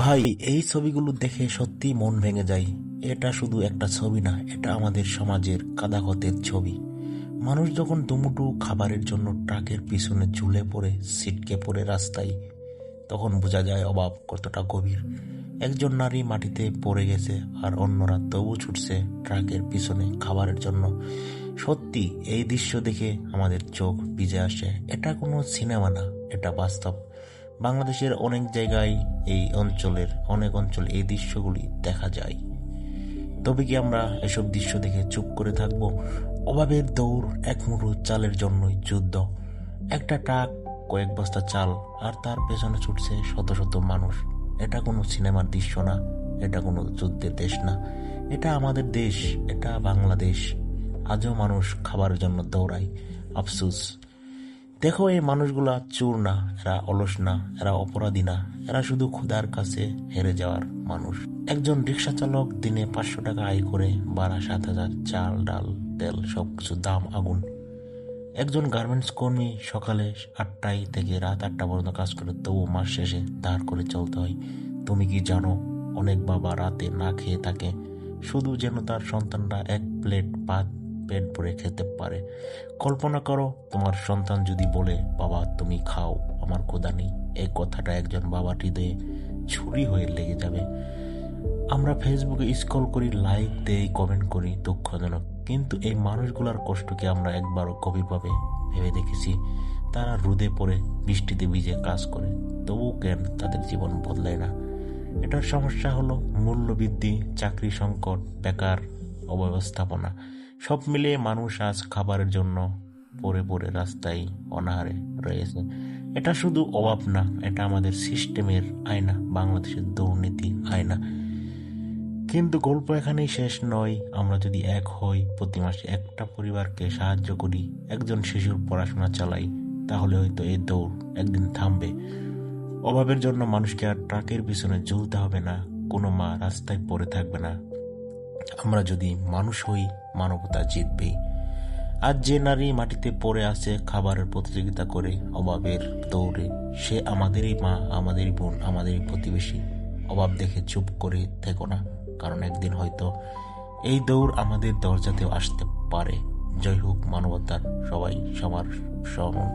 ভাই, এই ছবিগুলো দেখে সত্যি মন ভেঙে যায়। এটা শুধু একটা ছবি না, এটা আমাদের সমাজের কাদাখতের ছবি। মানুষ যখন দুমুঠো খাবারের জন্য ট্রাকের পিছনে ঝুলে পড়ে ছিটকে পড়ে রাস্তায়, তখন বোঝা যায় অভাব কতটা গভীর। একজন নারী মাটিতে পড়ে গেছে আর অন্যরা তবু ছুটছে ট্রাকের পিছনে খাবারের জন্য। সত্যি এই দৃশ্য দেখে আমাদের চোখ ভিজে আসে। এটা কোনো সিনেমা না, এটা বাস্তব। বাংলাদেশের অনেক জায়গায় অনেক অঞ্চলে এই দৃশ্যগুলি দেখা যায়। তবে কি আমরা এসব দৃশ্য দেখে চুপ করে থাকব? অভাবের দৌড়, এক মুঠো চালের জন্যই যুদ্ধ। একটা ট্রাক, কয়েক বস্তা চাল, আর তার পেছনে ছুটছে শত শত মানুষ। এটা কোনো সিনেমার দৃশ্য না, এটা কোনো যুদ্ধের দেশ না, এটা আমাদের দেশ, এটা বাংলাদেশ। আজও মানুষ খাবারের জন্য দৌড়ায়। আফসোস, দেখো এই মানুষগুলা চোর না, এরা অলস না, এরা অপরাধী না, এরা শুধু ক্ষুধার কাছে হেরে যাওয়ার মানুষ। একজন রিক্সা চালক দিনে 500 টাকা আয় করে, ভাড়া 7,000, চাল ডাল তেল সবকিছুর দাম আগুন। একজন গার্মেন্টস কর্মী সকালে 8টায় থেকে রাত 8টা পর্যন্ত কাজ করে, তবু মাস শেষে ধার করে চলতে হয়। তুমি কি জানো, অনেক বাবা রাতে না খেয়ে থাকে শুধু যেন তার সন্তানরা এক প্লেট ভাত পেট ভরে খেতে পারে। কল্পনা করো, তোমার সন্তান যদি বলে, বাবা তুমি খাও, আমার ক্ষুধা নেই। এই কথাটা একজন বাবার হৃদয়ে ছুরি হয়ে লেগে যাবে। আমরা ফেসবুকে স্ক্রল করি, লাইক দেই, কমেন্ট করি, দুঃখজনক। কিন্তু এই মানুষগুলার কষ্টকে আমরা একবারও গভীরভাবে ভেবে দেখেছি? তারা রোদে পড়ে বৃষ্টিতে ভিজে কাজ করে, তবু কেন তাদের জীবন বদলায় না? এটার সমস্যা হলো মূল্যবৃদ্ধি, চাকরি সংকট, বেকার, অব্যবস্থাপনা। সব মিলিয়ে মানুষ আজ খাবারের জন্য পড়ে পড়ে রাস্তায় অনাহারে রয়েছে। এটা শুধু অভাব না, এটা আমাদের সিস্টেমের আয়না, বাংলাদেশের দুর্নীতি আয়না। কিন্তু গল্প এখানেই শেষ নয়। আমরা যদি এক হই, প্রতি মাসে একটা পরিবারকে সাহায্য করি, একজন শিশুর পড়াশোনা চালাই, তাহলে হয়তো এই দৌড় একদিন থামবে। অভাবের জন্য মানুষকে আর ট্রাকের পিছনে ঝুলতে হবে না, কোনো মা রাস্তায় পড়ে থাকবে না। আমরা যদি মানুষ হই, মানবতা জিতবেই। আজ যে নারী মাটিতে পড়ে আছে খাবারের প্রতিযোগিতা করে, অভাবের দৌড়ে, সে আমাদেরই মা, আমাদেরই বোন, আমাদেরই প্রতিবেশী। অভাব দেখে চুপ করে থেকো না, কারণ একদিন হয়তো এই দৌড় আমাদের দরজাতেও আসতে পারে। জয় হোক মানবতার, সবাই সবার সমান।